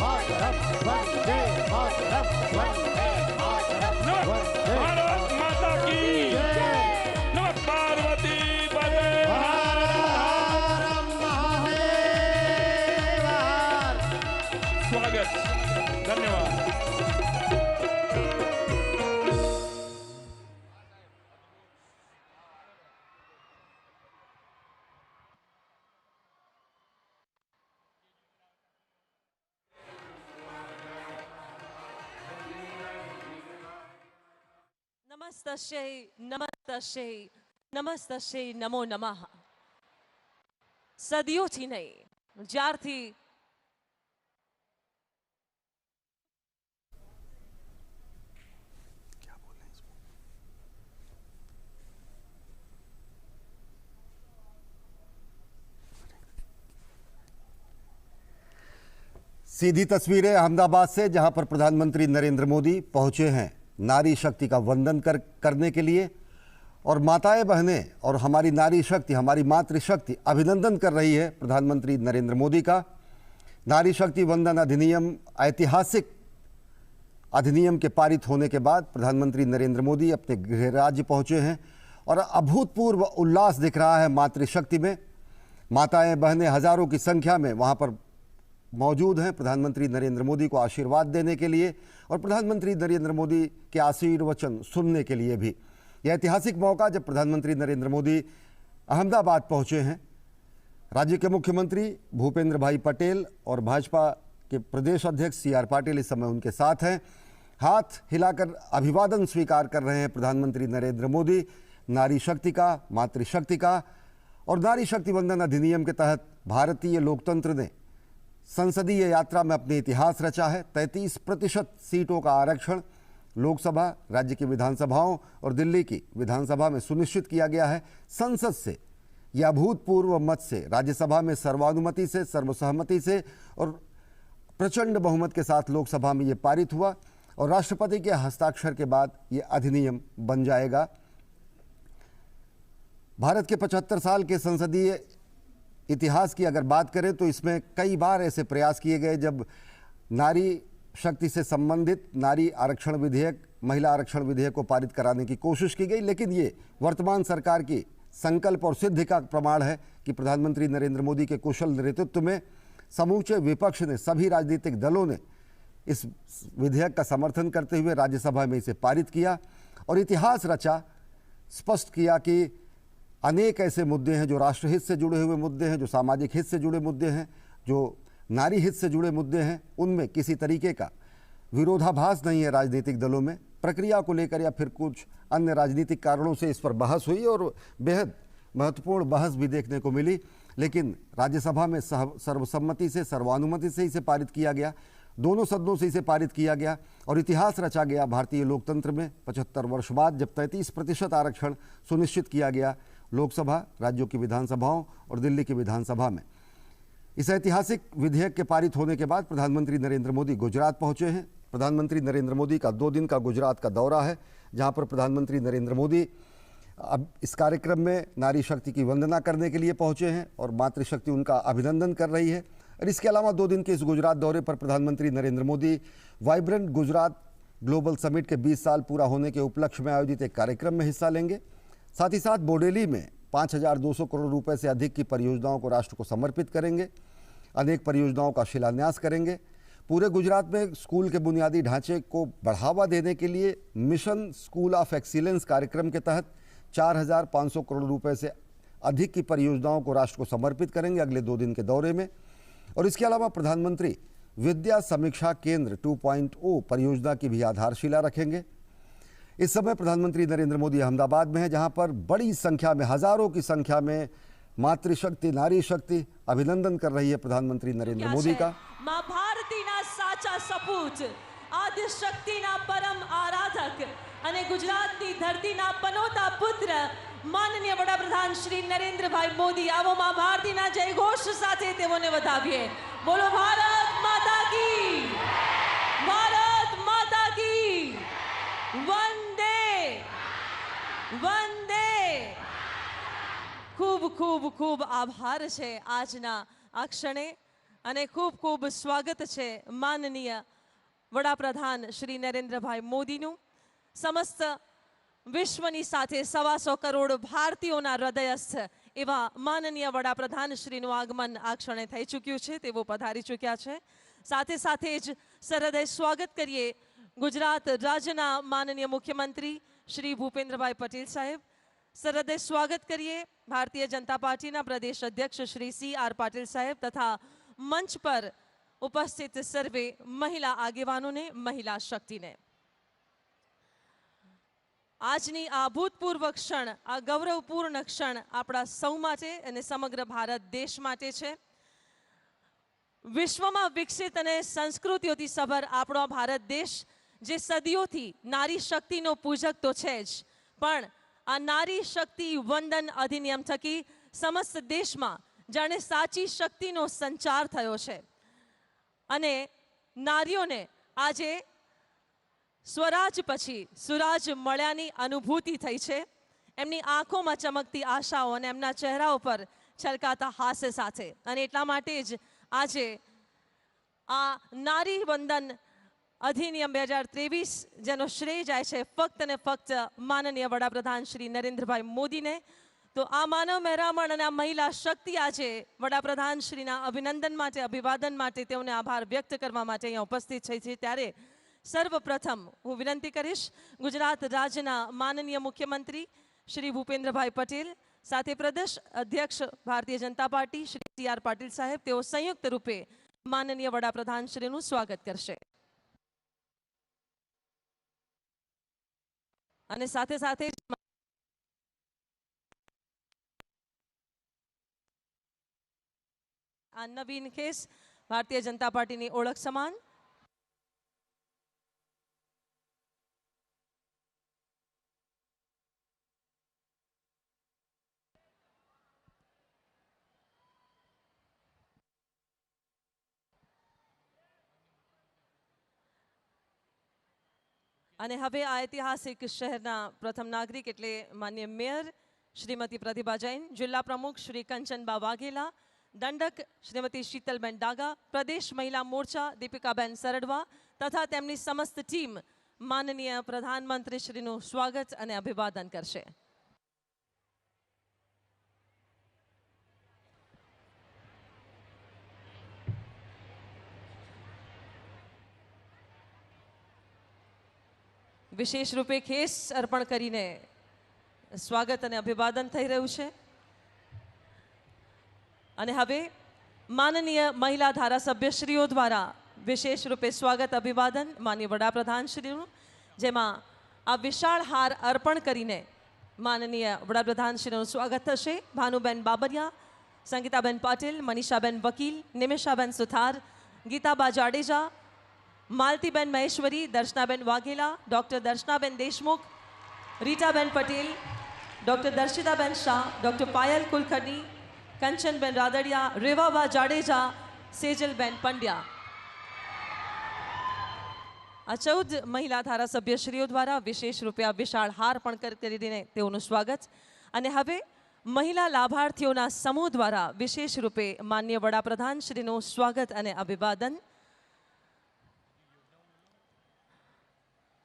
मातरम, वंदे मातरम, वंदे मातरम, वंदे भारत माता की नमः। पार्वती पते स्वागत, धन्यवाद। નમસ્તસ્યૈ નમસ્તસ્યૈ નમસ્તસ્યૈ નમો નમઃ। સદીઓથી નહીં, જ્યારથી सीधी तस्वीरें अहमदाबाद से, जहां पर प्रधानमंत्री नरेंद्र मोदी पहुंचे हैं नारी शक्ति का वंदन करने के लिए। और माताएं बहनें और हमारी नारी शक्ति, हमारी मातृशक्ति अभिनंदन कर रही है प्रधानमंत्री नरेंद्र मोदी का। नारी शक्ति वंदन अधिनियम ऐतिहासिक अधिनियम के पारित होने के बाद प्रधानमंत्री नरेंद्र मोदी अपने गृह राज्य पहुंचे हैं और अभूतपूर्व उल्लास दिख रहा है मातृशक्ति में। माताएं बहनें हजारों की संख्या में वहां पर मौजूद हैं प्रधानमंत्री नरेंद्र मोदी को आशीर्वाद देने के लिए और प्रधानमंत्री नरेंद्र मोदी के आशीर्वचन सुनने के लिए भी। यह ऐतिहासिक मौका जब प्रधानमंत्री नरेंद्र मोदी अहमदाबाद पहुंचे हैं। राज्य के मुख्यमंत्री भूपेंद्र भाई पटेल और भाजपा के प्रदेश अध्यक्ष CR पाटिल इस समय उनके साथ हैं। हाथ हिलाकर अभिवादन स्वीकार कर रहे हैं प्रधानमंत्री नरेंद्र मोदी नारी शक्ति का, मातृशक्ति का। और नारी शक्ति वंदन अधिनियम के तहत भारतीय लोकतंत्र ने संसदीय यात्रा में अपने इतिहास रचा है। 33% सीटों का आरक्षण लोकसभा, राज्य की विधानसभाओं और दिल्ली की विधानसभा में सुनिश्चित किया गया है। संसद से यह अभूतपूर्व मत से, राज्यसभा में सर्वानुमति से, सर्वसहमति से और प्रचंड बहुमत के साथ लोकसभा में यह पारित हुआ और राष्ट्रपति के हस्ताक्षर के बाद यह अधिनियम बन जाएगा। भारत के 75 साल के संसदीय इतिहास की अगर बात करें तो इसमें कई बार ऐसे प्रयास किए गए जब नारी शक्ति से संबंधित नारी आरक्षण विधेयक, महिला आरक्षण विधेयक को पारित कराने की कोशिश की गई। लेकिन ये वर्तमान सरकार की संकल्प और सिद्धि का प्रमाण है कि प्रधानमंत्री नरेंद्र मोदी के कुशल नेतृत्व में समूचे विपक्ष ने, सभी राजनीतिक दलों ने इस विधेयक का समर्थन करते हुए राज्यसभा में इसे पारित किया और इतिहास रचा, स्पष्ट किया कि अनेक ऐसे मुद्दे हैं जो राष्ट्रहित से जुड़े हुए मुद्दे हैं, जो सामाजिक हित से जुड़े मुद्दे हैं, जो नारी हित से जुड़े मुद्दे हैं, उनमें किसी तरीके का विरोधाभास नहीं है राजनीतिक दलों में। प्रक्रिया को लेकर या फिर कुछ अन्य राजनीतिक कारणों से इस पर बहस हुई और बेहद महत्वपूर्ण बहस भी देखने को मिली। लेकिन राज्यसभा में सर्वसम्मति से, सर्वानुमति से इसे पारित किया गया, दोनों सदनों से इसे पारित किया गया और इतिहास रचा गया भारतीय लोकतंत्र में। 75 वर्ष बाद जब 33% आरक्षण सुनिश्चित किया गया लोकसभा, राज्यों की विधानसभाओं और दिल्ली की विधानसभा में। इस ऐतिहासिक विधेयक के पारित होने के बाद प्रधानमंत्री नरेंद्र मोदी गुजरात पहुंचे हैं। प्रधानमंत्री नरेंद्र मोदी का 2 दिन का गुजरात का दौरा है, जहां पर प्रधानमंत्री नरेंद्र मोदी अब इस कार्यक्रम में नारी शक्ति की वंदना करने के लिए पहुंचे हैं और मातृशक्ति उनका अभिनंदन कर रही है। और इसके अलावा 2 दिन के इस गुजरात दौरे पर प्रधानमंत्री Narendra Modi vibrant Gujarat global summit के 20 साल पूरा होने के उपलक्ष्य में आयोजित एक कार्यक्रम में हिस्सा लेंगे। साथ ही साथ बोडेली में 5,200 करोड़ रुपए से अधिक की परियोजनाओं को राष्ट्र को समर्पित करेंगे। अनेक परियोजनाओं का शिलान्यास करेंगे। पूरे गुजरात में स्कूल के बुनियादी ढांचे को बढ़ावा देने के लिए मिशन स्कूल ऑफ एक्सीलेंस कार्यक्रम के तहत 4,500 करोड़ रुपए से अधिक की परियोजनाओं को राष्ट्र को समर्पित करेंगे अगले 2 दिन के दौरे में। और इसके अलावा प्रधानमंत्री विद्या समीक्षा केंद्र 2.0 परियोजना की भी आधारशिला रखेंगे। इस समय प्रधानमंत्री नरेंद्र मोदी अहमदाबाद में है, जहां पर बड़ी संख्या में, हजारों की संख्या में मातृशक्ति, नारी शक्ति अभिनंदन कर रही है प्रधानमंत्री नरेंद्र मोदी का। मां भारती ना साचा सपूत, आदि शक्ति ना परम आराधक અને ગુજરાતની ધરતીના પનોતા પુત્ર માનનીય વડાપ્રધાન શ્રી નરેન્દ્રભાઈ મોદી, આવો માં ભારતીના જયઘોષ સાથે તેઓને વધાવીએ। બોલો ભારત માતા की, भारत माता की, वंदे वंदे। खूब खूब खूब आभार છે આજના આ ક્ષણે અને ખૂબ ખૂબ સ્વાગત છે માનનીય વડાપ્રધાન શ્રી નરેન્દ્રભાઈ મોદીનું સમસ્ત વિશ્વની સાથે 125 કરોડ ભારતીયોના હૃદયસ્થ એવા માનનીય વડાપ્રધાન શ્રીનું આગમન આ ક્ષણે થઈ ચૂક્યું છે, તેઓ પધારી ચૂક્યા છે. સાથે સાથે જ સરહૃદય સ્વાગત કરીએ ગુજરાત રાજ્યના માનનીય મુખ્યમંત્રી શ્રી ભૂપેન્દ્રભાઈ પટેલ સાહેબ. સરહૃદય સ્વાગત કરીએ ભારતીય જનતા પાર્ટીના પ્રદેશ અધ્યક્ષ શ્રી CR પાટીલ સાહેબ તથા મંચ પર ઉપસ્થિત સર્વે મહિલા આગેવાનોને, મહિલા શક્તિને. આજની આ ભૂતપૂર્વ ક્ષણ, આ ગૌરવપૂર્ણ ક્ષણ આપણા સૌ માટે અને સમગ્ર ભારત દેશ માટે છે. વિશ્વમાં વિકસિત અને સંસ્કૃતિઓથી સભર આપણો ભારત દેશ જે સદીઓથી નારી શક્તિનો પૂજક તો છે જ, પણ આ નારી શક્તિ વંદન અધિનિયમ થકી સમસ્ત દેશમાં જાણે સાચી શક્તિનો સંચાર થયો છે અને નારીઓને આજે સ્વરાજ પછી સુરાજ મળ્યાની અનુભૂતિ થઈ છે. એમની આંખોમાં ચમકતી આશાઓ અને એમના ચહેરા ઉપર છલકાતા હાસ્ય સાથે. અને એટલા માટે જ આજે આ નારી વંદન અધિનિયમ 2023 જેનો શ્રેય જાય છે ફક્ત અને ફક્ત માનનીય વડાપ્રધાન શ્રી નરેન્દ્રભાઈ મોદીને. તો આ માનવ મહેરામણ અને આ મહિલા શક્તિ આજે વડાપ્રધાન શ્રીના અભિનંદન માટે, અભિવાદન માટે, તેઓને આભાર વ્યક્ત કરવા માટે અહીંયા ઉપસ્થિત થઈ છે. ત્યારે સર્વપ્રથમ હું વિનંતી કરીશ ગુજરાત રાજ્યના માનનીય મુખ્યમંત્રી શ્રી ભૂપેન્દ્રભાઈ પટેલ સાથે પ્રદેશ અધ્યક્ષ ભારતીય જનતા પાર્ટી શ્રી CR પાટીલ સાહેબ, તેઓ સંયુક્ત રૂપે માનનીય વડાપ્રધાન શ્રીનું સ્વાગત કરશે. અને સાથે સાથે આ નવીન કેસ ભારતીય જનતા પાર્ટીની ઓળખ સમાન અને હવે આ ઐતિહાસિક શહેરના પ્રથમ નાગરિક એટલે માન્ય મેયર શ્રીમતી પ્રતિભા જૈન, જિલ્લા પ્રમુખ શ્રી કંચનબા વાઘેલા, દંડક શ્રીમતી શીતલબેન ડાગા, પ્રદેશ મહિલા મોરચા દીપિકાબેન સરડવા તથા તેમની સમસ્ત ટીમ માનનીય પ્રધાનમંત્રી શ્રીનું સ્વાગત અને અભિવાદન કરશે. વિશેષ રૂપે ખેસ અર્પણ કરીને સ્વાગત અને અભિવાદન થઈ રહ્યું છે. અને હવે માનનીય મહિલા ધારાસભ્યશ્રીઓ દ્વારા વિશેષ રૂપે સ્વાગત અભિવાદન માનનીય વડાપ્રધાન શ્રીનું, જેમાં આ વિશાળ હાર અર્પણ કરીને માનનીય વડાપ્રધાન શ્રીનું સ્વાગત થશે. ભાનુબેન બાબરિયા, સંગીતાબેન પાટીલ, મનીષાબેન વકીલ, નિમિષાબેન સુથાર, ગીતાબા જાડેજા, માલતીબેન મહેશ્વરી, દર્શનાબેન વાઘેલા, ડૉક્ટર દર્શનાબેન દેશમુખ, રીટાબેન પટેલ, ડૉક્ટર દર્શિતાબેન શાહ, ડૉક્ટર પાયલ કુલકર્ણી, કંચનબેન રાદડિયા, રેવાબા જાડેજા, સેજલબેન પંડ્યા. આ 14 મહિલા ધારાસભ્યશ્રીઓ દ્વારા વિશેષ રૂપે આ વિશાળ હાર પણ કરીને તેઓનું સ્વાગત. અને હવે મહિલા લાભાર્થીઓના સમૂહ દ્વારા વિશેષ રૂપે માનનીય વડાપ્રધાન શ્રીનું સ્વાગત અને અભિવાદન.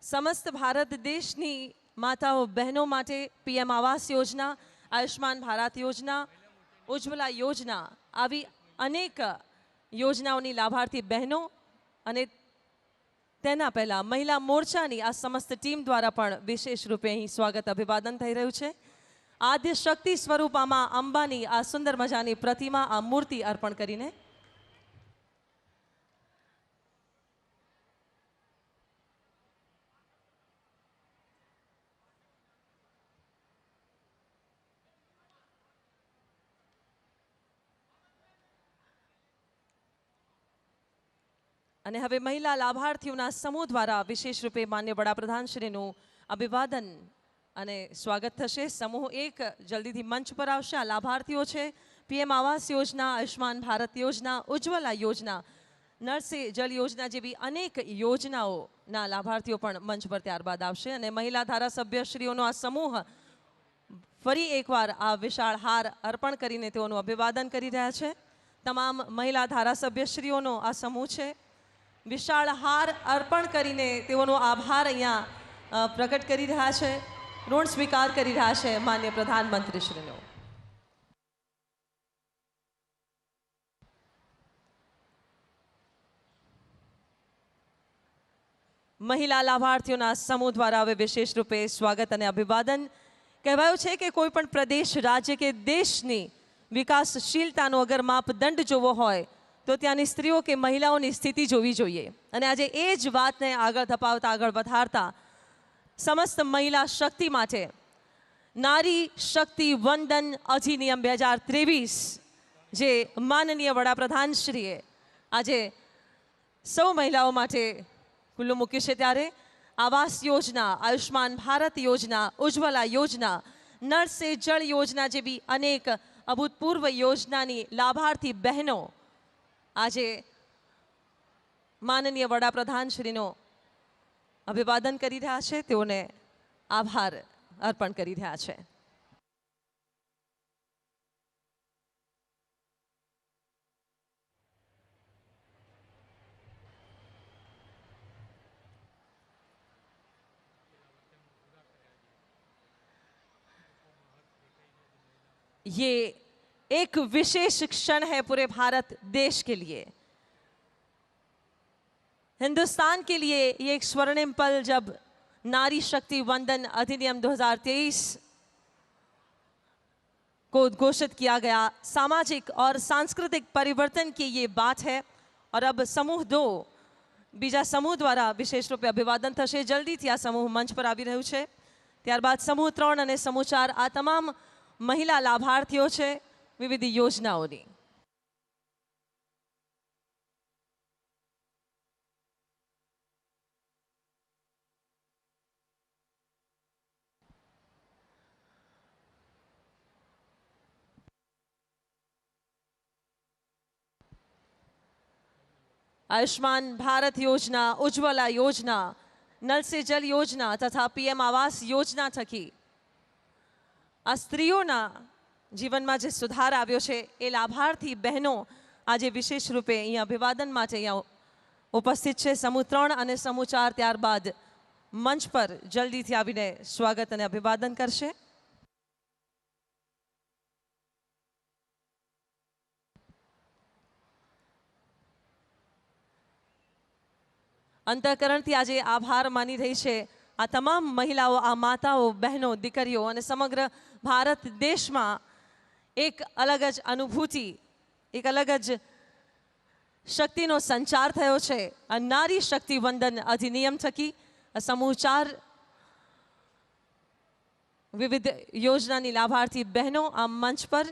સમસ્ત ભારત દેશની માતાઓ બહેનો માટે PM આવાસ યોજના, આયુષ્માન ભારત યોજના, ઉજ્જવલા યોજના, આવી અનેક યોજનાઓની લાભાર્થી બહેનો અને તેના પહેલાં મહિલા મોરચાની આ સમસ્ત ટીમ દ્વારા પણ વિશેષ રૂપે અહીં સ્વાગત અભિવાદન થઈ રહ્યું છે. આદ્ય શક્તિ સ્વરૂપામાં અંબાની આ સુંદર મજાની પ્રતિમા, આ મૂર્તિ અર્પણ કરીને અને હવે મહિલા લાભાર્થીઓના સમૂહ દ્વારા વિશેષ રૂપે માન્ય વડાપ્રધાન શ્રીનું અભિવાદન અને સ્વાગત થશે. સમૂહ 1 જલ્દીથી મંચ પર આવશે. આ લાભાર્થીઓ છે PM આવાસ યોજના, આયુષ્માન ભારત યોજના, ઉજ્જવલા યોજના, નળ સે જલ યોજના જેવી અનેક યોજનાઓના લાભાર્થીઓ પણ મંચ પર ત્યારબાદ આવશે. અને મહિલા ધારાસભ્યશ્રીઓનો આ સમૂહ ફરી એકવાર આ વિશાળ હાર અર્પણ કરીને તેઓનું અભિવાદન કરી રહ્યા છે. તમામ મહિલા ધારાસભ્યશ્રીઓનો આ સમૂહ છે. વિશાળ હાર અર્પણ કરીને તેઓનો આભાર અહીંયા પ્રકટ કરી રહ્યા છે. ઋણ સ્વીકાર કરી રહ્યા છે માન્ય પ્રધાનમંત્રીશ્રીનો. મહિલા લાભાર્થીઓના સમૂહ દ્વારા હવે વિશેષ રૂપે સ્વાગત અને અભિવાદન. કહેવાયું છે કે કોઈ પણ પ્રદેશ, રાજ્ય કે દેશની વિકાસશીલતાનો અગર માપદંડ જોવો હોય તો ત્યાંની સ્ત્રીઓ કે મહિલાઓની સ્થિતિ જોવી જોઈએ. અને આજે એ જ વાતને આગળ ધપાવતા, આગળ વધારતા સમસ્ત મહિલા શક્તિ માટે નારી શક્તિ વંદન અધિનિયમ 2023 જે માનનીય વડાપ્રધાનશ્રીએ આજે સૌ મહિલાઓ માટે ખુલ્લું મૂક્યું છે, ત્યારે આવાસ યોજના, આયુષ્માન ભારત યોજના, ઉજ્જવલા યોજના, નળ સે જળ યોજના જેવી અનેક અભૂતપૂર્વ યોજનાની લાભાર્થી બહેનો આજે માનનીય વડાપ્રધાનશ્રીનો અભિવાદન કરી રહ્યા છે, તેઓને આભાર અર્પણ કરી રહ્યા છે. ये एक विशेष क्षण है पूरे भारत देश के लिए, हिंदुस्तान के लिए ये एक स्वर्णिम पल जब नारी शक्ति वंदन अधिनियम 2023 को घोषित किया गया. सामाजिक और सांस्कृतिक परिवर्तन की ये बात है. और अब समूह 2 बीजा समूह द्वारा विशेष रूपे अभिवादन थशे. जल्दीथी आ समूह मंच पर આવી રહ્યું છે. ત્યારબાદ સમૂહ 3 અને સમૂહ 4 આ તમામ મહિલા લાભાર્થીઓ છે વિવિધ યોજનાઓની. आयुष्मान भारत योजना, उज्ज्वला योजना, नल से जल योजना तथा पीएम आवास योजना थकी આ સ્ત્રીઓના જીવનમાં જે સુધાર આવ્યો છે એ લાભાર્થી બહેનો આજે વિશેષ રૂપે અહીંયા અભિવાદન માટે અહીંયા ઉપસ્થિત છે. સમૂહ 3 અને સમૂહ 4 ત્યારબાદ મંચ પર જલ્દીથી આવીને સ્વાગત અને અભિવાદન કરશે. અંતઃકરણથી આજે આભાર માની રહી છે આ તમામ મહિલાઓ, આ માતાઓ, બહેનો, દીકરીઓ અને સમગ્ર ભારત દેશમાં એક અલગ જ અનુભૂતિ, એક અલગ જ શક્તિનો સંચાર થયો છે આ નારી શક્તિ વંદન અધિનિયમ થકી. સમૂહ 4 વિવિધ યોજનાની લાભાર્થી બહેનો આ મંચ પર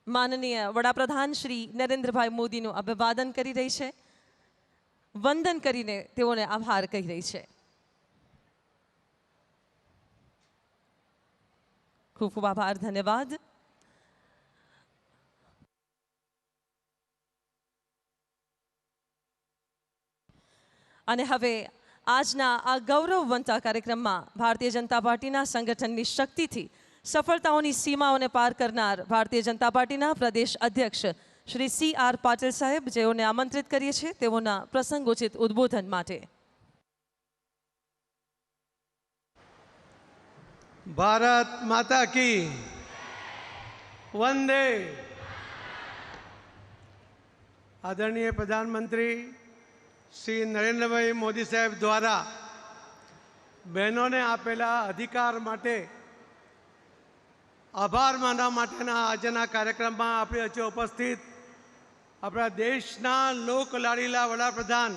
માનનીય વડાપ્રધાન શ્રી નરેન્દ્રભાઈ મોદીનું અભિવાદન કરી રહી છે. વંદન કરીને તેઓને આભાર કહી રહી છે. ખૂબ ખૂબ આભાર, ધન્યવાદ. અને હવે આજના આ ગૌરવવંતા કાર્યક્રમમાં ભારતીય જનતા પાર્ટીના સંગઠનની શક્તિથી સફળતાઓની સીમાઓને પાર કરનાર ભારતીય જનતા પાર્ટીના પ્રદેશ અધ્યક્ષ શ્રી CR પાટીલ સાહેબ, જેઓને આમંત્રિત કરીએ છીએ તેઓના પ્રસંગોચિત ઉદ્બોધન માટે. भारत माता की वंदे. आदरणीय प्रधानमंत्री श्री नरेंद्रभाई मोदी साहेब द्वारा बहनों ने आपेला अधिकार माटे आभार मानवा माटेना आजना कार्यक्रम में अपनी वच्चे उपस्थित अपना देशना लोकलाडीला वडाप्रधान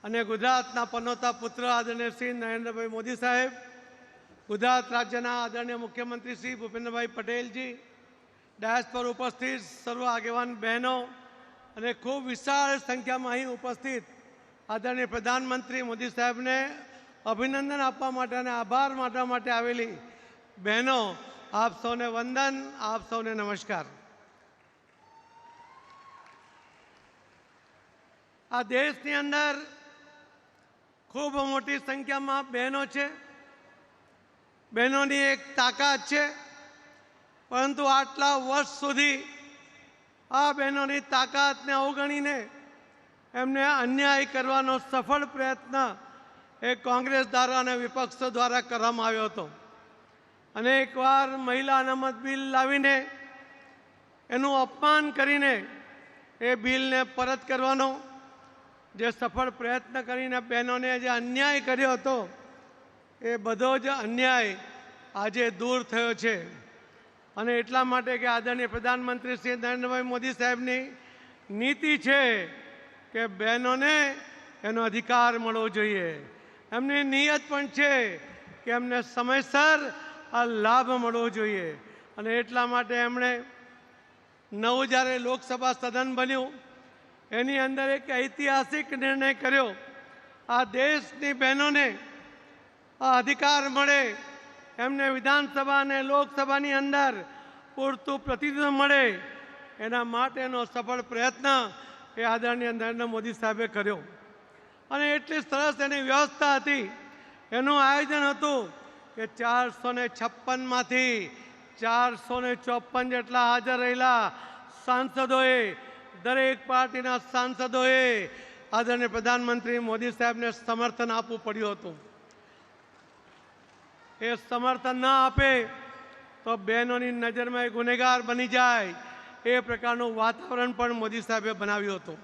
अने गुजरातना पनोता पुत्र आदरणीय श्री नरेंद्रभाई मोदी साहेब, गुजरात राज्यना आदरणीय मुख्यमंत्री श्री भूपेन्द्रभाई पटेल जी, डायस पर उपस्थित सर्व आगेवान बहनों અને ખૂબ વિશાળ સંખ્યામાં અહીં ઉપસ્થિત આદરણીય પ્રધાનમંત્રી મોદી સાહેબને અભિનંદન આપવા માટે અને આભાર માનવા માટે આવેલી બહેનો, આપ સૌને વંદન, આપ સૌને નમસ્કાર. આ દેશની અંદર ખૂબ મોટી સંખ્યામાં બહેનો છે. બહેનોની એક તાકાત છે, પરંતુ આટલા વર્ષ સુધી આ બહેનોની તાકાતને અવગણીને એમને અન્યાય કરવાનો સફળ પ્રયત્ન એ કોંગ્રેસ દ્વારા અને વિપક્ષો દ્વારા કરવામાં આવ્યો હતો. અનેકવાર મહિલા અનામત બિલ લાવીને એનું અપમાન કરીને એ બિલને પરત કરવાનો જે સફળ પ્રયત્ન કરીને બહેનોને જે અન્યાય કર્યો હતો એ બધો જ અન્યાય આજે દૂર થયો છે. અને એટલા માટે કે આદરણીય પ્રધાનમંત્રી શ્રી નરેન્દ્રભાઈ મોદી સાહેબની નીતિ છે કે બહેનોને એનો અધિકાર મળવો જોઈએ. એમની નિયત પણ છે કે એમને સમયસર આ લાભ મળવો જોઈએ. અને એટલા માટે એમણે નવું જ્યારે લોકસભા સદન બન્યું એની અંદર એક ઐતિહાસિક નિર્ણય કર્યો. આ દેશની બહેનોને આ અધિકાર મળે, એમને વિધાનસભા અને લોકસભાની અંદર પૂરતું પ્રતિનિધિત્વ મળે, એના માટેનો સફળ પ્રયત્ન એ આદરણીય નરેન્દ્ર મોદી સાહેબે કર્યો. અને એટલી સરસ એની વ્યવસ્થા હતી, એનું આયોજન હતું કે 456માંથી 454 જેટલા હાજર રહેલા સાંસદોએ, દરેક પાર્ટીના સાંસદોએ આદરણીય પ્રધાનમંત્રી મોદી સાહેબને સમર્થન આપવું પડ્યું હતું. એ સમર્થન ન આપે તો બહેનોની નજરમાં એ ગુનેગાર બની જાય એ પ્રકારનું વાતાવરણ પણ મોદી સાહેબે બનાવ્યું હતું.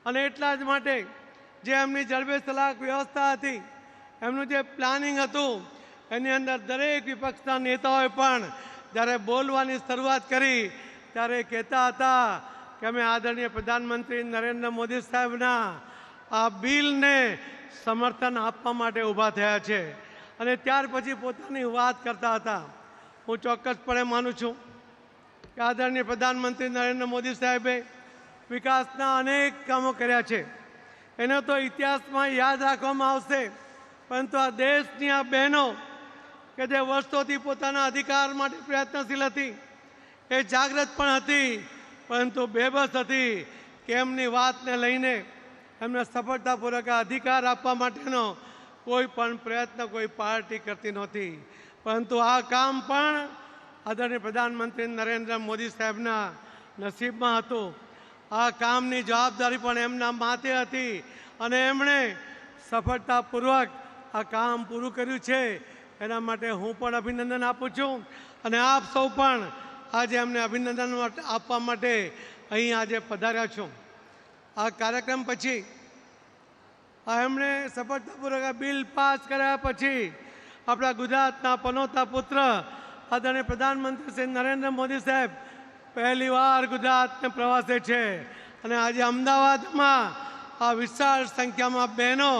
અને એટલા જ માટે જે એમની જડબે સલાક વ્યવસ્થા હતી, એમનું જે પ્લાનિંગ હતું, એની અંદર દરેક વિપક્ષના નેતાઓએ પણ જ્યારે બોલવાની શરૂઆત કરી ત્યારે કહેતા હતા કે અમે આદરણીય પ્રધાનમંત્રી નરેન્દ્ર મોદી સાહેબના આ બિલને સમર્થન આપવા માટે ઊભા થયા છે. અને ત્યાર પછી પોતાની વાત કરતા હતા. હું ચોક્કસપણે માનું છું કે આદરણીય પ્રધાનમંત્રી નરેન્દ્ર મોદી સાહેબે વિકાસના અનેક કામો કર્યા છે. એને તો ઇતિહાસમાં યાદ રાખવામાં આવશે, પરંતુ આ દેશની આ બહેનો કે જે વર્ષોથી પોતાના અધિકાર માટે પ્રયત્નશીલ હતી, એ જાગૃત પણ હતી, પરંતુ બેબસ હતી કે એમની વાતને લઈને એમને સફળતાપૂર્વક અધિકાર આપવા માટેનો કોઈ પણ પ્રયત્ન કોઈ પાર્ટી કરતી નહોતી. પરંતુ આ કામ પણ આદરણીય પ્રધાનમંત્રી નરેન્દ્ર મોદી સાહેબના નસીબમાં હતું. આ કામની જવાબદારી પણ એમના માથે હતી અને એમણે સફળતાપૂર્વક આ કામ પૂરું કર્યું છે. એના માટે હું પણ અભિનંદન આપું છું અને આપ સૌ પણ આજે એમને અભિનંદન આપવા માટે અહીં આજે પધાર્યા છો. આ કાર્યક્રમ પછી એમણે સફળતાપૂર્વક બિલ પાસ કર્યા પછી આપણા ગુજરાતના પનોતા પુત્ર આદરણીય પ્રધાનમંત્રી શ્રી નરેન્દ્ર મોદી સાહેબ પહેલીવાર ગુજરાતને પ્રવાસે છે. અને આજે અમદાવાદમાં આ વિશાળ સંખ્યામાં બહેનો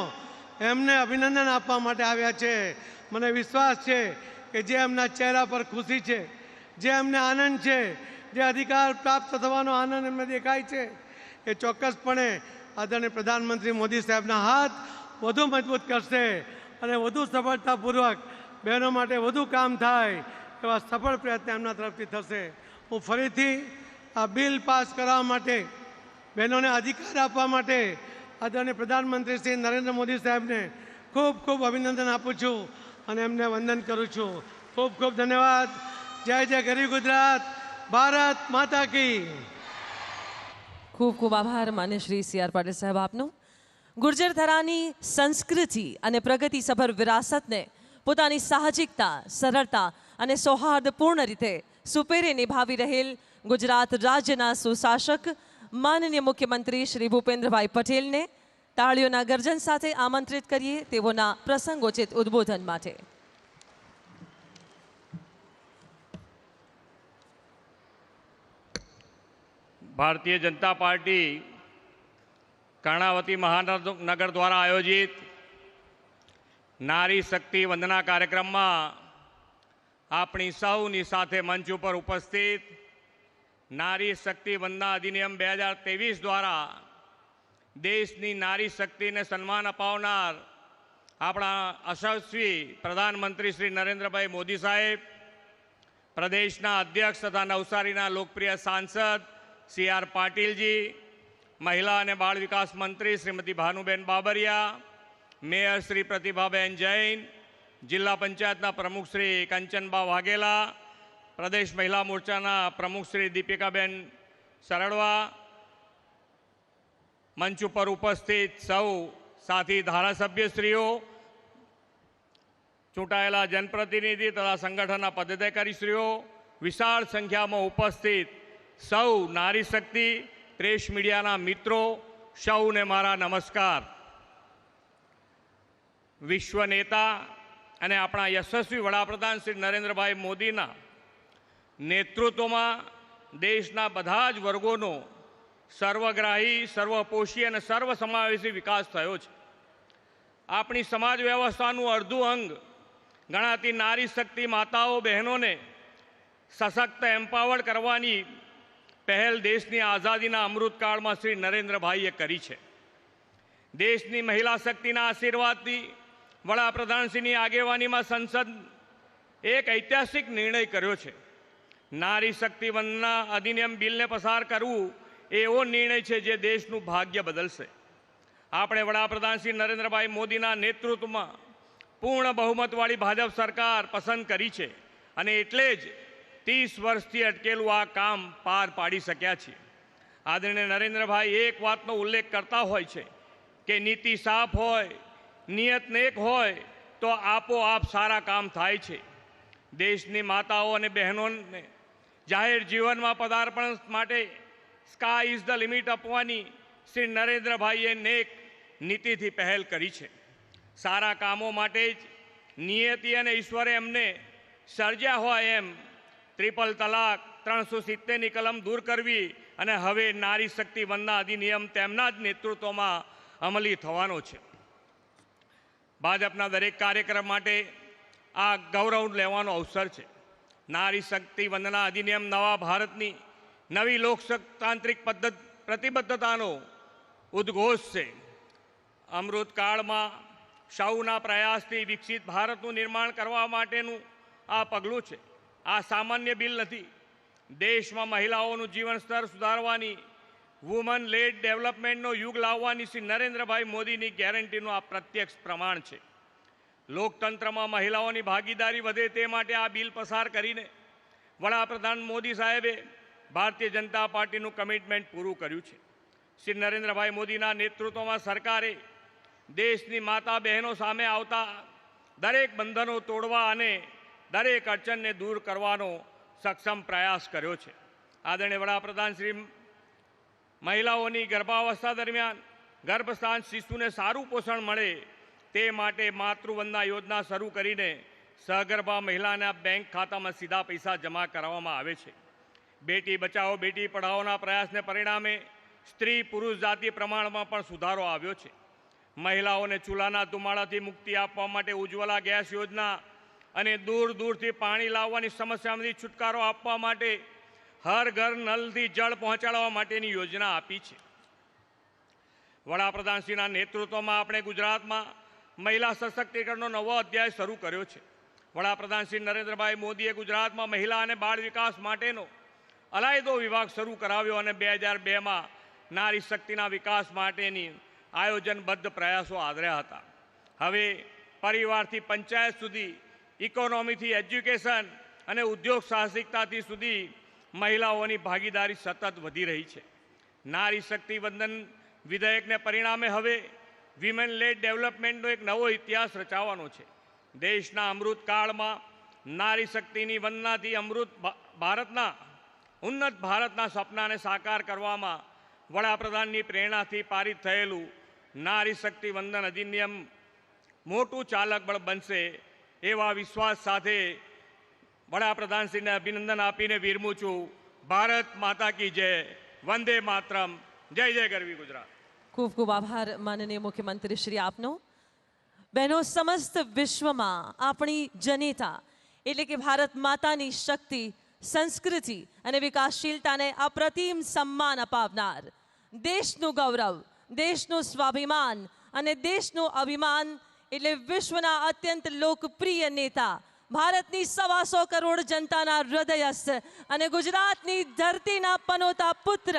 એમને અભિનંદન આપવા માટે આવ્યા છે. મને વિશ્વાસ છે કે જે એમના ચહેરા પર ખુશી છે, જે એમને આનંદ છે, જે અધિકાર પ્રાપ્ત થવાનો આનંદ એમને દેખાય છે, એ ચોક્કસપણે આદરણીય પ્રધાનમંત્રી મોદી સાહેબના હાથ વધુ મજબૂત કરશે અને વધુ સફળતાપૂર્વક બહેનો માટે વધુ કામ થાય એવા સફળ પ્રયત્ન એમના તરફથી થશે. હું ફરીથી આ બિલ પાસ કરવા માટે, બહેનોને અધિકાર આપવા માટે આદરણીય પ્રધાનમંત્રી શ્રી નરેન્દ્ર મોદી સાહેબને ખૂબ ખૂબ અભિનંદન આપું છું અને એમને વંદન કરું છું. ખૂબ ખૂબ ધન્યવાદ. જય જય ગરીબ ગુજરાત. ભારત માતા કી. ખૂબ ખૂબ આભાર માન્ય શ્રી સી.આર. પાટીલ સાહેબ આપનો. ગુર્જર ધરાની સંસ્કૃતિ અને પ્રગતિસભર વિરાસતને પોતાની સાહજિકતા, સરળતા અને સૌહાર્દપૂર્ણ રીતે સુપેરે નિભાવી રહેલ ગુજરાત રાજ્યના સુશાસક માનનીય મુખ્યમંત્રી શ્રી ભૂપેન્દ્રભાઈ પટેલને તાળીઓના ગર્જન સાથે આમંત્રિત કરીએ તેઓના પ્રસંગોચિત ઉદ્બોધન માટે. भारतीय जनता पार्टी कर्णावती महानगर द्वारा आयोजित नारी शक्ति वंदना कार्यक्रम में अपनी सौनी साथे मंच पर उपस्थित नारी शक्ति वंदना अधिनियम 2023 द्वारा देशनी नारी शक्ति ने सन्मान अपावनार अपना यशस्वी प्रधानमंत्री श्री नरेंद्रभाई मोदी साहेब, प्रदेशना अध्यक्ष तथा नवसारीना लोकप्रिय सांसद सी.आर. पाटील जी, महिला और बाल विकास मंत्री श्रीमती भानुबेन बाबरिया, मेयर श्री प्रतिभाबेन जैन, जिला पंचायतना प्रमुख श्री कंचनबा वाघेला, प्रदेश महिला मोर्चाना प्रमुख श्री दीपिकाबेन સરળવા મંચ ઉપર ઉપસ્થિત સૌ સાથી ધારાસભ્યશ્રીઓ, ચૂંટાયેલા જનપ્રતિનિધિ તથા સંગઠનના પદાધિકારીશ્રીઓ, વિશાળ સંખ્યામાં ઉપસ્થિત સૌ નારી શક્તિ પ્રેસ મીડિયાના મિત્રો, સૌને મારા નમસ્કાર. વિશ્વ નેતા અને આપણા યશસ્વી વડાપ્રધાન શ્રી નરેન્દ્રભાઈ મોદીના નેતૃત્વમાં દેશના બધા જ વર્ગોનો સર્વગ્રાહી, સર્વપોષી અને સર્વસમાવેશી વિકાસ થયો છે. આપણી સમાજ વ્યવસ્થાનું અડધું અંગ ગણાતી નારી શક્તિ માતાઓ બહેનોને સશક્ત એમ્પાવર્ડ કરવાની પહેલ દેશની આઝાદીના અમૃતકાળમાં શ્રી નરેન્દ્રભાઈએ કરી છે. દેશની મહિલા શક્તિના આશીર્વાદથી વડાપ્રધાનશ્રીની આગેવાનીમાં સંસદ એક ઐતિહાસિક નિર્ણય કર્યો છે. નારી શક્તિ વંદના અધિનિયમ બિલને પસાર કરવું એવો નિર્ણય છે જે દેશનું ભાગ્ય બદલશે. આપણે વડાપ્રધાન શ્રી નરેન્દ્રભાઈ મોદીના નેતૃત્વમાં પૂર્ણ બહુમતવાળી ભાજપ સરકાર પસંદ કરી છે અને એટલે જ 30 વર્ષથી અટકેલું આ કામ પાર પાડી શક્યા છીએ. આદરણીય નરેન્દ્રભાઈ એક વાતનો ઉલ્લેખ કરતા હોય છે કે નીતિ સાફ હોય, નિયત નેક હોય તો આપોઆપ સારા કામ થાય છે. દેશની માતાઓ અને બહેનોને જાહેર જીવનમાં પદાર્પણ માટે સ્કાય ઇઝ ધ લિમિટ આપવાની શ્રી નરેન્દ્રભાઈએ નેક નીતિથી પહેલ કરી છે. સારા કામો માટે જ નિયતિ અને ઈશ્વરે એમને સર્જ્યા હોય એમ ટ્રિપલ તલાક, 370ની કલમ દૂર કરવી અને હવે નારી શક્તિ વંદના અધિનિયમ તેમના જ નેતૃત્વમાં અમલી થવાનો છે. ભાજપના દરેક કાર્યક્રમ માટે આ ગૌરવ લેવાનો અવસર છે. નારી શક્તિ વંદના અધિનિયમ નવા ભારતની નવી લોકતાંત્રિક પ્રતિબદ્ધતાનો ઉદ્ઘોષ છે. અમૃતકાળમાં સૌના પ્રયાસથી વિકસિત ભારતનું નિર્માણ કરવા માટેનું આ પગલું છે. આ સામાન્ય બિલ નથી. દેશમાં મહિલાઓનું જીવન સ્તર સુધારવાની, વુમન લેડ ડેવલપમેન્ટનો યુગ લાવવાની શ્રી નરેન્દ્રભાઈ મોદીની ગેરંટીનું આ પ્રત્યક્ષ પ્રમાણ છે. લોકતંત્રમાં મહિલાઓની ભાગીદારી વધે તે માટે આ બિલ પસાર કરીને વડાપ્રધાન મોદી સાહેબે ભારતીય જનતા પાર્ટીનું કમિટમેન્ટ પૂરું કર્યું છે. શ્રી નરેન્દ્રભાઈ મોદીના નેતૃત્વમાં સરકારે દેશની માતા બહેનો સામે આવતા દરેક બંધનો તોડવા અને દરેક અડચણને દૂર કરવાનો સક્ષમ પ્રયાસ કર્યો છે. આદરણીય વડાપ્રધાન શ્રી મહિલાઓની ગર્ભાવસ્થા દરમિયાન ગર્ભસ્થાન શિશુને સારું પોષણ મળે તે માટે માતૃવંદના યોજના શરૂ કરીને સગર્ભા મહિલાના બેંક ખાતામાં સીધા પૈસા જમા કરાવવામાં આવે છે. બેટી બચાવો બેટી પઢાઓના પ્રયાસને પરિણામે સ્ત્રી પુરુષ જાતિ પ્રમાણમાં પણ સુધારો આવ્યો છે. મહિલાઓને ચૂલાના ધુમાડાથી મુક્તિ આપવા માટે ઉજ્જવલા ગેસ યોજના અને દૂર દૂરથી પાણી લાવવાની સમસ્યામાંથી છુટકારો આપવા માટે હર ઘર નલથી જળ પહોંચાડવા માટેની યોજના આપી છે. વડાપ્રધાનશ્રીના નેતૃત્વમાં આપણે ગુજરાતમાં મહિલા સશક્તિકરણનો નવો અધ્યાય શરૂ કર્યો છે. વડાપ્રધાન શ્રી નરેન્દ્રભાઈ મોદીએ ગુજરાતમાં મહિલા અને બાળ વિકાસ માટેનો અલાયદો વિભાગ શરૂ કરાવ્યો અને 2002માં નારી શક્તિના વિકાસ માટેની આયોજનબદ્ધ પ્રયાસો આદર્યા હતા. હવે પરિવારથી પંચાયત સુધી, ઇકોનોમીથી એજ્યુકેશન અને ઉદ્યોગ સાહસિકતાથી સુધી મહિલાઓની ભાગીદારી સતત વધી રહી છે. નારી શક્તિ વંદન વિધેયકને પરિણામે હવે વિમેન લેડ ડેવલપમેન્ટનો એક નવો ઇતિહાસ રચાવાનો છે. દેશના અમૃતકાળમાં નારી શક્તિની વંદનાથી ઉન્નત ભારતના સપનાને સાકાર કરવામાં વડાપ્રધાનની પ્રેરણાથી પારિત થયેલું નારી શક્તિ વંદન અધિનિયમ મોટું ચાલક બળ બનશે એવા વિશ્વાસ સાથે વડાપ્રધાનશ્રીને અભિનંદન આપીને વિરમું છું. ભારત માતા કી જય. વંદે માતરમ. જય જય ગરવી ગુજરાત. ખૂબ ખૂબ આભાર માનનીય મુખ્યમંત્રી શ્રી આપનો. બહેનો, સમસ્ત વિશ્વમાં આપણી જનેતા એટલે કે ભારત માતાની શક્તિ, સંસ્કૃતિ અને વિકાસશીલતાને અપ્રતિમ સન્માન અપાવનાર, દેશનું ગૌરવ, દેશનું સ્વાભિમાન અને દેશનું અભિમાન એટલે વિશ્વના અત્યંત લોકપ્રિય નેતા, ભારતની 125 કરોડ જનતાના હૃદયસ્થ અને ગુજરાતની ધરતીના પનોતા પુત્ર,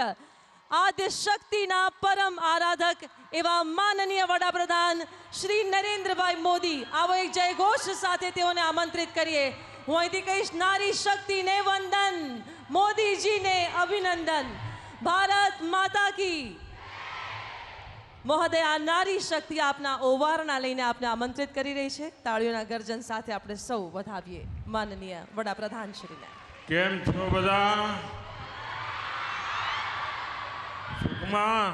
આદ્ય શક્તિના પરમ આરાધક એવા માનનીય વડાપ્રધાન શ્રી નરેન્દ્રભાઈ મોદી. આવો એક જયઘોષ સાથે તેઓને આમંત્રિત કરીએ. હું અહીંથી કહીશ, નારી શક્તિને વંદન, મોદીજીને અભિનંદન. ભારત માતા કી મહોદયા નારી શક્તિ આપના ઓવારણા લઈને આપને આમંત્રિત કરી રહી છે. તાળીઓના ગર્જન સાથે આપણે સૌ વધાવીએ માનનીય વડાપ્રધાન શ્રીને. કેમ છો બધા? સુખમાં?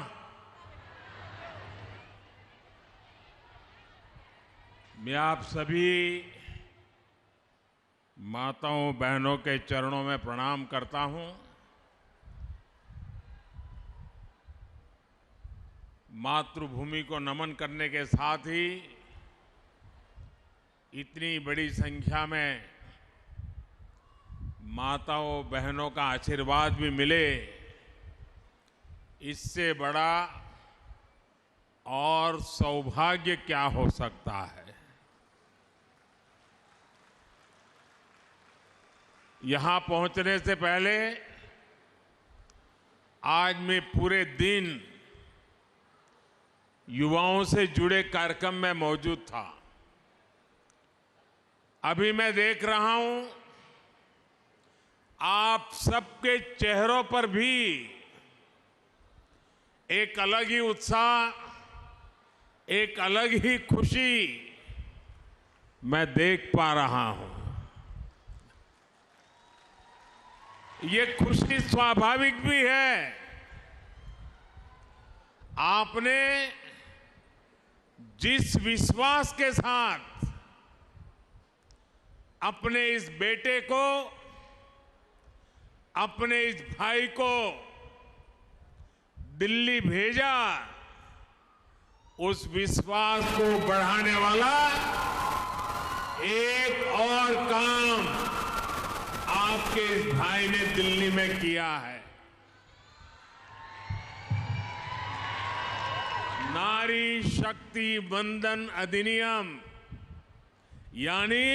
मैं आप सभी माताओं बहनों के चरणों में प्रणाम करता हूं. मातृभूमि को नमन करने के साथ ही इतनी बड़ी संख्या में माताओं बहनों का आशीर्वाद भी मिले, इससे बड़ा और सौभाग्य क्या हो सकता है. यहां पहुंचने से पहले आज मैं पूरे दिन युवाओं से जुड़े कार्यक्रम में मौजूद था. अभी मैं देख रहा हूं आप सबके चेहरों पर भी एक अलग ही उत्साह, एक अलग ही खुशी मैं देख पा रहा हूं. ये खुशी स्वाभाविक भी है. आपने जिस विश्वास के साथ अपने इस बेटे को, अपने इस भाई को दिल्ली भेजा, उस विश्वास को बढ़ाने वाला एक और काम आपके इस भाई ने दिल्ली में किया है. नारी शक्ति वंदन अधिनियम, यानी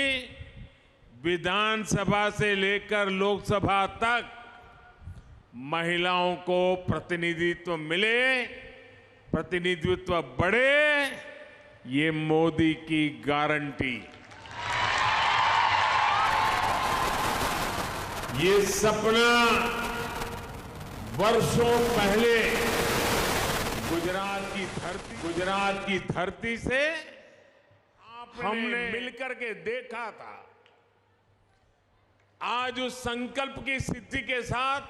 विधानसभा से लेकर लोकसभा तक महिलाओं को प्रतिनिधित्व मिले, प्रतिनिधित्व बढ़े, ये मोदी की गारंटी. ये सपना वर्षों पहले गुजरात की धरती से हमने मिलकर के देखा था. आज उस संकल्प की सिद्धि के साथ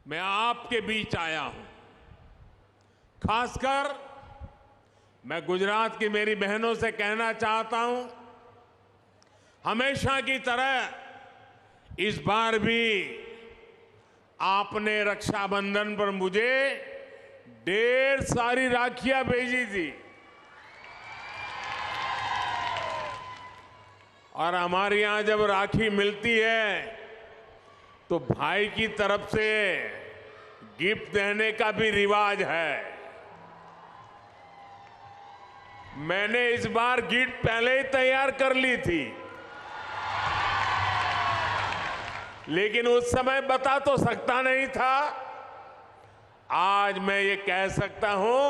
मैं आपके बीच आया हूं. खासकर मैं गुजरात की मेरी बहनों से कहना चाहता हूं, हमेशा की तरह इस बार भी आपने रक्षाबंधन पर मुझे ढेर सारी राखियां भेजी थी और हमारे यहां जब राखी मिलती है तो भाई की तरफ से गिफ्ट देने का भी रिवाज है. मैंने इस बार गिफ्ट पहले ही तैयार कर ली थी, लेकिन उस समय बता तो सकता नहीं था. आज मैं ये कह सकता हूं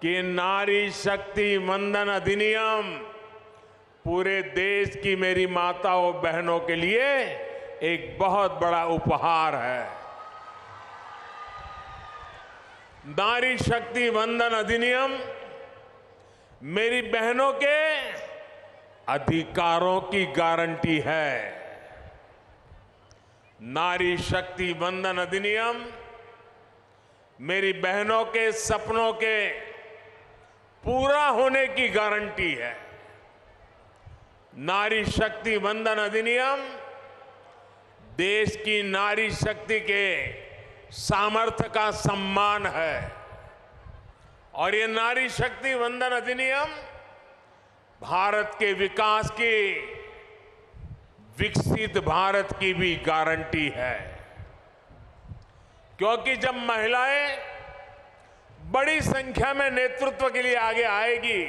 कि नारी शक्ति वंदन अधिनियम पूरे देश की मेरी माताओं बहनों के लिए एक बहुत बड़ा उपहार है. नारी शक्ति वंदन अधिनियम मेरी बहनों के अधिकारों की गारंटी है. नारी शक्ति वंदन अधिनियम मेरी बहनों के सपनों के पूरा होने की गारंटी है. नारी शक्ति वंदन अधिनियम देश की नारी शक्ति के सामर्थ्य का सम्मान है और ये नारी शक्ति वंदन अधिनियम भारत के विकास की, विकसित भारत की भी गारंटी है. क्योंकि जब महिलाएं बड़ी संख्या में नेतृत्व के लिए आगे आएगी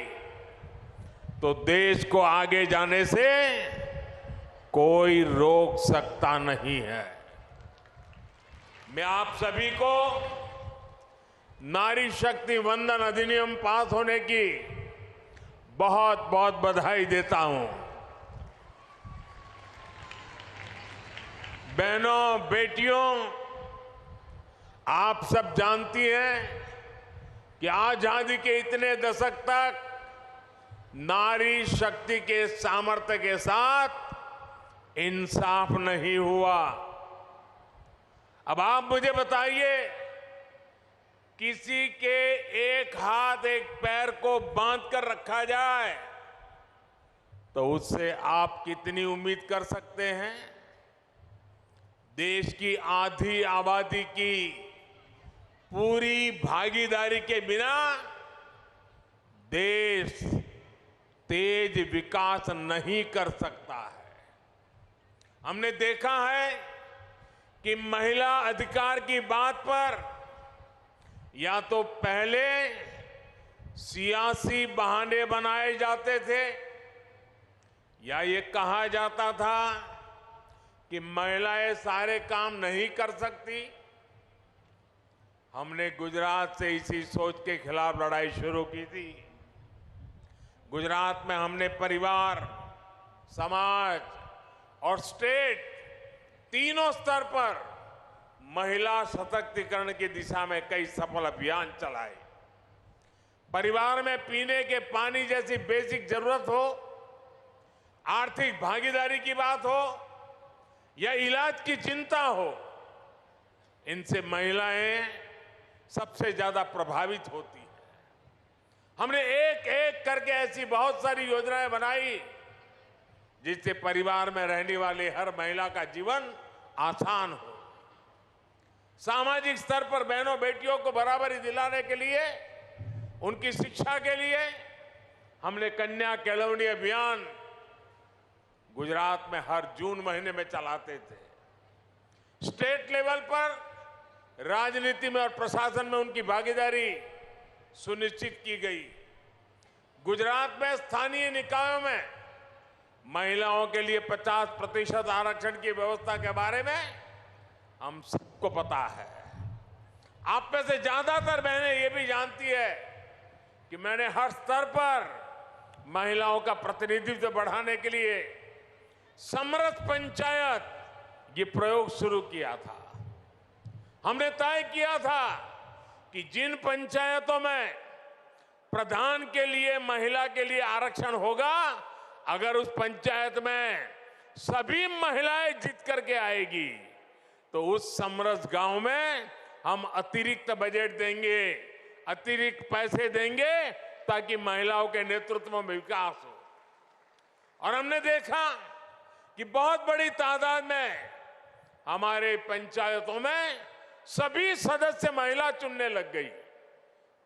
तो देश को आगे जाने से कोई रोक सकता नहीं है. मैं आप सभी को नारी शक्ति वंदन अधिनियम पास होने की बहुत बहुत बधाई देता हूं. बहनों, बेटियों, आप सब जानती हैं कि आजादी के इतने दशक तक नारी शक्ति के सामर्थ्य के साथ इंसाफ नहीं हुआ। अब आप मुझे बताइए, किसी के एक हाथ एक पैर को बांध कर रखा जाए तो उससे आप कितनी उम्मीद कर सकते हैं? देश की आधी आबादी की पूरी भागीदारी के बिना देश तेज विकास नहीं कर सकता है। हमने देखा है कि महिला अधिकार की बात पर या तो पहले सियासी बहाने बनाए जाते थे या ये कहा जाता था कि महिलाएं सारे काम नहीं कर सकती। हमने गुजरात से इसी सोच के खिलाफ लड़ाई शुरू की थी। गुजरात में हमने परिवार, समाज और स्टेट तीनों स्तर पर महिला सशक्तिकरण की दिशा में कई सफल अभियान चलाए। परिवार में पीने के पानी जैसी बेसिक जरूरत हो, आर्थिक भागीदारी की बात हो या इलाज की चिंता हो, इनसे महिलाएं सबसे ज्यादा प्रभावित होती हैं। हमने एक एक करके ऐसी बहुत सारी योजनाएं बनाई जिससे परिवार में रहने वाली हर महिला का जीवन आसान हो। सामाजिक स्तर पर बहनों बेटियों को बराबरी दिलाने के लिए, उनकी शिक्षा के लिए हमने कन्या केळवणी अभियान गुजरात में हर जून महीने में चलाते थे। स्टेट लेवल पर राजनीति में और प्रशासन में उनकी भागीदारी सुनिश्चित की गई। गुजरात में स्थानीय निकायों में महिलाओं के लिए 50% आरक्षण की व्यवस्था के बारे में हम सबको पता है। आप में से ज्यादातर बहनें ये भी जानती है कि मैंने हर स्तर पर महिलाओं का प्रतिनिधित्व बढ़ाने के लिए समरस पंचायत ये प्रयोग शुरू किया था। हमने तय किया था कि जिन पंचायतों में प्रधान के लिए, महिला के लिए आरक्षण होगा, अगर उस पंचायत में सभी महिलाएं जीत करके आएगी तो उस समरस गांव में हम अतिरिक्त बजट देंगे, अतिरिक्त पैसे देंगे ताकि महिलाओं के नेतृत्व में विकास हो। और हमने देखा कि बहुत बड़ी तादाद में हमारे पंचायतों में सभी सदस्य महिला चुनने लग गई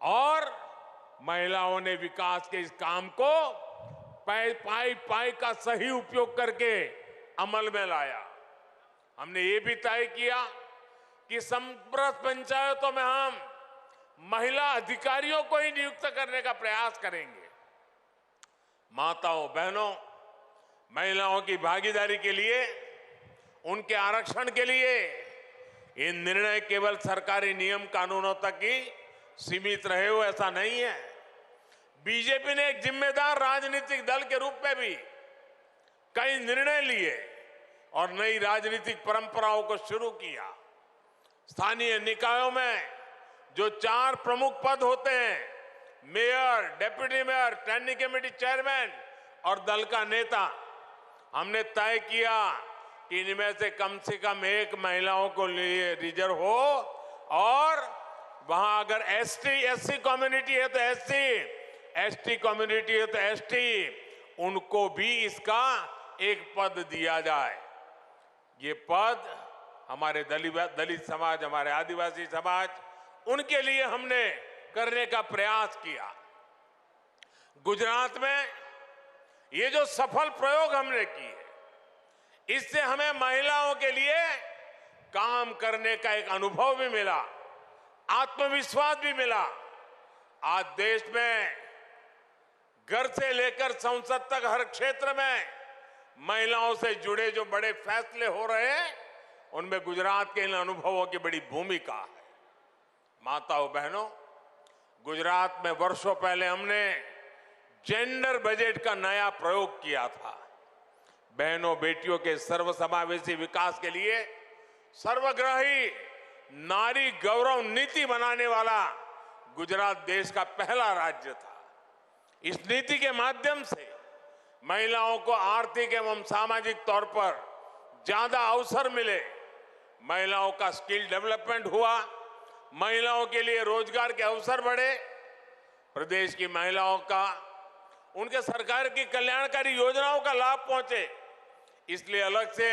और महिलाओं ने विकास के इस काम को पाई का सही उपयोग करके अमल में लाया। हमने ये भी तय किया कि समरस पंचायतों में हम महिला अधिकारियों को ही नियुक्त करने का प्रयास करेंगे। माताओं, बहनों, महिलाओं की भागीदारी के लिए, उनके आरक्षण के लिए ये निर्णय केवल सरकारी नियम कानूनों तक ही सीमित रहे हो ऐसा नहीं है। बीजेपी ने एक जिम्मेदार राजनीतिक दल के रूप में भी कई निर्णय लिए और नई राजनीतिक परंपराओं को शुरू किया। स्थानीय निकायों में जो 4 प्रमुख पद होते हैं, mayor, deputy mayor, standing committee chairman और दल का नेता, हमने तय किया कि इनमें से कम एक महिलाओं को लिए रिजर्व हो और वहां अगर एससी कम्युनिटी है तो एसटी कम्युनिटी है तो एसटी, उनको भी इसका एक पद दिया जाए। ये पद हमारे दलित समाज, हमारे आदिवासी समाज, उनके लिए हमने करने का प्रयास किया। गुजरात में ये जो सफल प्रयोग हमने किए, इससे हमें महिलाओं के लिए काम करने का एक अनुभव भी मिला, आत्मविश्वास भी मिला। आज देश में घर से लेकर संसद तक हर क्षेत्र में महिलाओं से जुड़े जो बड़े फैसले हो रहे हैं, उनमें गुजरात के इन अनुभवों की बड़ी भूमिका है। माताओं, बहनों, गुजरात में वर्षों पहले हमने जेंडर बजट का नया प्रयोग किया था। बहनों बेटियों के सर्वसमावेशी विकास के लिए सर्वग्राही नारी गौरव नीति बनाने वाला गुजरात देश का पहला राज्य था। इस नीति के माध्यम से महिलाओं को आर्थिक एवं सामाजिक तौर पर ज्यादा अवसर मिले, महिलाओं का स्किल डेवलपमेंट हुआ, महिलाओं के लिए रोजगार के अवसर बढ़े, प्रदेश की महिलाओं का उनके सरकार की कल्याणकारी योजनाओं का लाभ पहुंचे। इसलिए अलग से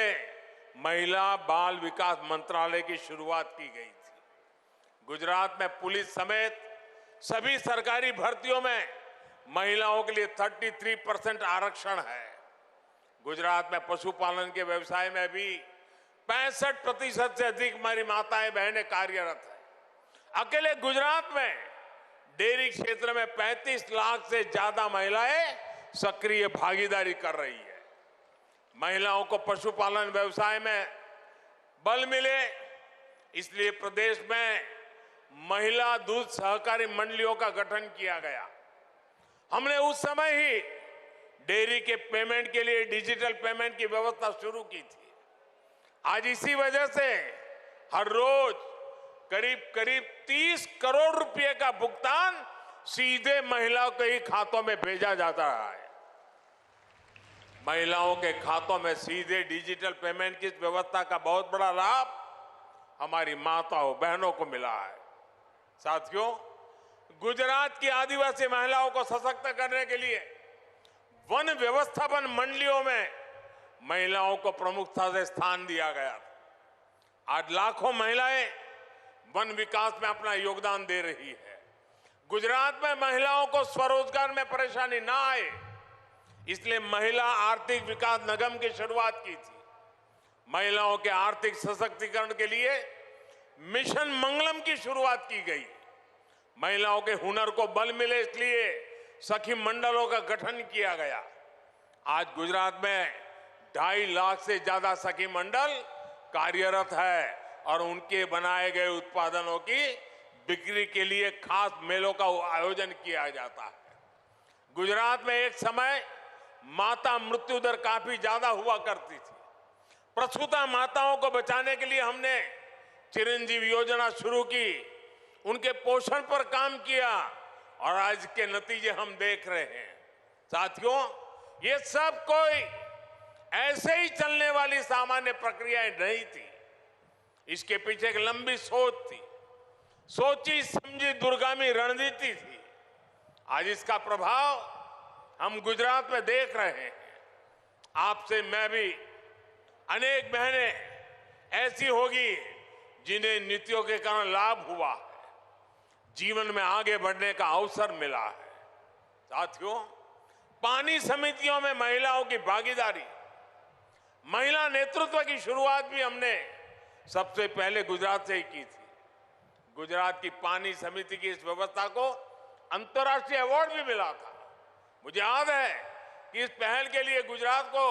महिला बाल विकास मंत्रालय की शुरुआत की गई थी। गुजरात में पुलिस समेत सभी सरकारी भर्तियों में महिलाओं के लिए 33% आरक्षण है। गुजरात में पशुपालन के व्यवसाय में भी 65% से अधिक हमारी माताएं बहनें कार्यरत हैं। अकेले गुजरात में डेयरी क्षेत्र में 35 लाख से ज्यादा महिलाएं सक्रिय भागीदारी कर रही है। महिलाओं को पशुपालन व्यवसाय में बल मिले, इसलिए प्रदेश में महिला दूध सहकारी मंडलियों का गठन किया गया। हमने उस समय ही डेयरी के पेमेंट के लिए डिजिटल पेमेंट की व्यवस्था शुरू की थी। आज इसी वजह से हर रोज करीब 30 करोड़ रुपए का भुगतान सीधे महिलाओं के ही खातों में भेजा जाता है। महिलाओं के खातों में सीधे डिजिटल पेमेंट की व्यवस्था का बहुत बड़ा लाभ हमारी माताओं बहनों को मिला है। साथियों, गुजरात की आदिवासी महिलाओं को सशक्त करने के लिए वन व्यवस्थापन मंडलियों में महिलाओं को प्रमुखता से स्थान दिया गया। आज लाखों महिलाएं वन विकास में अपना योगदान दे रही है। गुजरात में महिलाओं को स्वरोजगार में परेशानी ना आए, इसलिए महिला आर्थिक विकास निगम की शुरुआत की थी। महिलाओं के आर्थिक सशक्तिकरण के लिए मिशन मंगलम की शुरुआत की गई। महिलाओं के हुनर को बल मिले, इसलिए सखी मंडलों का गठन किया गया। आज गुजरात में 2.5 लाख से ज्यादा सखी मंडल कार्यरत है और उनके बनाए गए उत्पादनों की बिक्री के लिए खास मेलों का आयोजन किया जाता है। गुजरात में एक समय माता मृत्यु दर काफी ज्यादा हुआ करती थी। प्रसूता माताओं को बचाने के लिए हमने चिरंजीव योजना शुरू की, उनके पोषण पर काम किया और आज के नतीजे हम देख रहे हैं। साथियों, ये सब कोई ऐसे ही चलने वाली सामान्य प्रक्रियाएं नहीं थी। इसके पीछे एक लंबी सोच थी, सोची समझी दूरगामी रणनीति थी। आज इसका प्रभाव हम गुजरात में देख रहे हैं। आपसे मैं भी अनेक बहनें ऐसी होगी जिन्हें नीतियों के कारण लाभ हुआ है, जीवन में आगे बढ़ने का अवसर मिला है। साथियों, पानी समितियों में महिलाओं की भागीदारी, महिला नेतृत्व की शुरुआत भी हमने सबसे पहले गुजरात से ही की थी। गुजरात की पानी समिति की इस व्यवस्था को अंतर्राष्ट्रीय अवार्ड भी मिला था। मुझे याद है कि इस पहल के लिए गुजरात को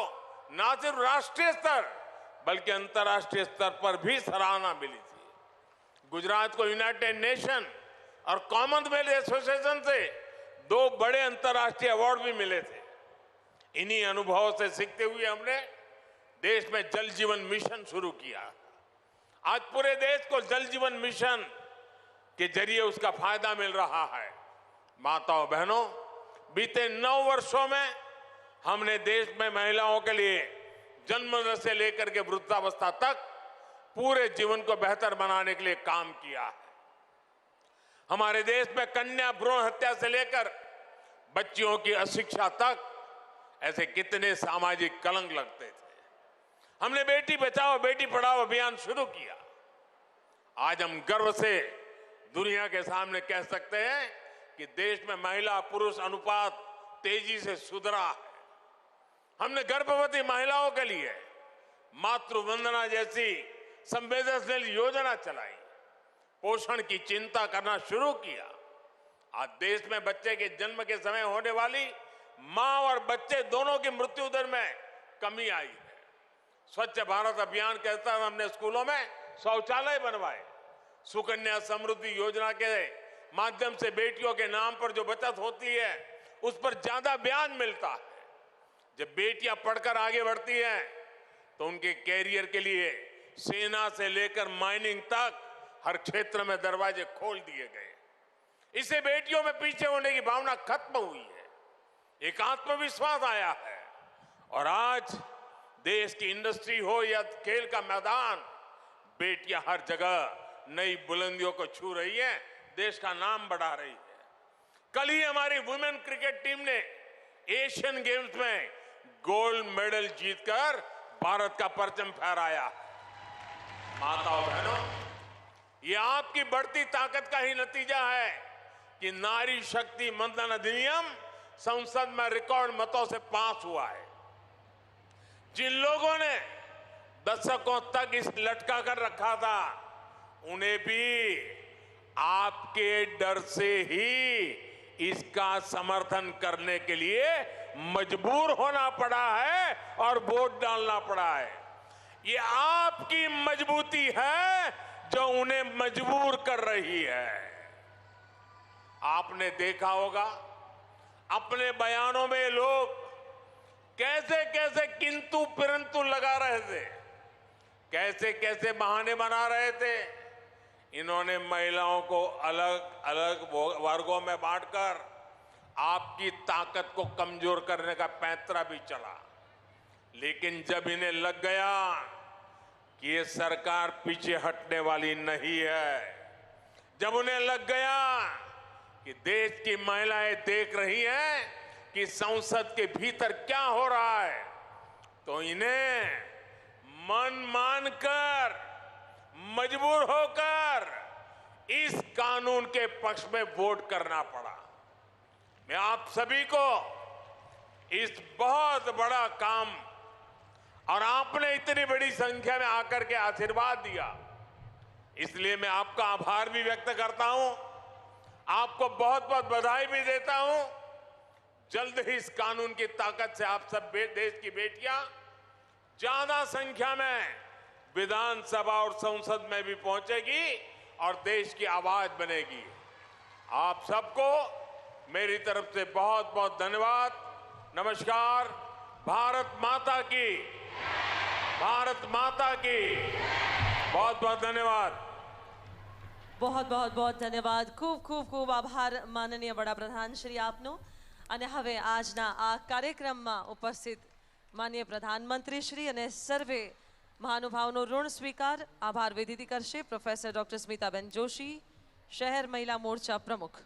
न सिर्फ राष्ट्रीय स्तर बल्कि अंतर्राष्ट्रीय स्तर पर भी सराहना मिली थी। गुजरात को यूनाइटेड नेशन और कॉमनवेल्थ एसोसिएशन से 2 बड़े अंतर्राष्ट्रीय अवार्ड भी मिले थे। इन्हीं अनुभवों से सीखते हुए हमने देश में जल जीवन मिशन शुरू किया। आज पूरे देश को जल जीवन मिशन के जरिए उसका फायदा मिल रहा है। माताओं बहनों, बीते 9 वर्षों में हमने देश में महिलाओं के लिए जन्म से लेकर के वृद्धावस्था तक पूरे जीवन को बेहतर बनाने के लिए काम किया है। हमारे देश में कन्या भ्रूण हत्या से लेकर बच्चियों की अशिक्षा तक ऐसे कितने सामाजिक कलंक लगते थे। हमने बेटी बचाओ बेटी पढ़ाओ अभियान शुरू किया। आज हम गर्व से दुनिया के सामने कह सकते हैं कि देश में महिला पुरुष अनुपात तेजी से सुधरा है। हमने गर्भवती महिलाओं के लिए मातृ वंदना जैसी संवेदनशील योजना चलाई, पोषण की चिंता करना शुरू किया। आज देश में बच्चे के जन्म के समय होने वाली मां और बच्चे दोनों की मृत्यु दर में कमी आई है। स्वच्छ भारत अभियान के तहत हमने स्कूलों में शौचालय बनवाए। सुकन्या समृद्धि योजना के माध्यम से बेटियों के नाम पर जो बचत होती है उस पर ज्यादा ब्याज मिलता है। जब बेटियां पढ़कर आगे बढ़ती हैं तो उनके कैरियर के लिए सेना से लेकर माइनिंग तक हर क्षेत्र में दरवाजे खोल दिए गए। इससे बेटियों में पीछे होने की भावना खत्म हुई है, एक आत्मविश्वास आया है और आज देश की इंडस्ट्री हो या खेल का मैदान, बेटियां हर जगह नई बुलंदियों को छू रही है, देश का नाम बढ़ा रही है। कल ही हमारी वुमेन क्रिकेट टीम ने एशियन गेम्स में गोल्ड मेडल जीतकर भारत का परचम फहराया। माताओं बहनों, ये आपकी बढ़ती ताकत का ही नतीजा है कि नारी शक्ति वंदन अधिनियम संसद में रिकॉर्ड मतों से पास हुआ है। जिन लोगों ने दशकों तक इस लटका कर रखा था, उन्हें भी आपके डर से ही इसका समर्थन करने के लिए मजबूर होना पड़ा है और वोट डालना पड़ा है। ये आपकी मजबूती है जो उन्हें मजबूर कर रही है। आपने देखा होगा अपने बयानों में लोग कैसे कैसे किंतु परंतु लगा रहे थे, कैसे कैसे बहाने बना रहे थे। इन्होंने महिलाओं को अलग अलग वर्गों में बांटकर आपकी ताकत को कमजोर करने का पैंतरा भी चला। लेकिन जब इन्हें लग गया कि ये सरकार पीछे हटने वाली नहीं है, जब उन्हें लग गया कि देश की महिलाएं देख रही हैं कि संसद के भीतर क्या हो रहा है, तो इन्हें मन मानकर मजबूर होकर इस कानून के पक्ष में वोट करना पड़ा। मैं आप सभी को इस बहुत बड़ा काम और आपने इतनी बड़ी संख्या में आकर के आशीर्वाद दिया, इसलिए मैं आपका आभार भी व्यक्त करता हूं, आपको बहुत बहुत बधाई भी देता हूं। जल्द ही इस कानून की ताकत से आप सब देश की बेटियां ज्यादा संख्या में विधानसभा और संसद में भी पहुंचेगी और देश की आवाज बनेगी। आप सबको मेरी तरफ से बहुत बहुत धन्यवाद। नमस्कार। भारत माता की, भारत माता की बहुत बहुत धन्यवाद। बहुत बहुत बहुत ધન્યવાદ। ખૂબ ખૂબ ખૂબ આભાર માનનીય વડાપ્રધાન શ્રી આપનો। અને હવે આજના આ કાર્યક્રમમાં ઉપસ્થિત માનનીય પ્રધાનમંત્રી શ્રી અને સર્વે મહાનુભાવનો ઋણ સ્વીકાર આભાર વિધિથી કરશે પ્રોફેસર ડોક્ટર સ્મિતાબેન જોશી, શહેર મહિલા મોરચા પ્રમુખ।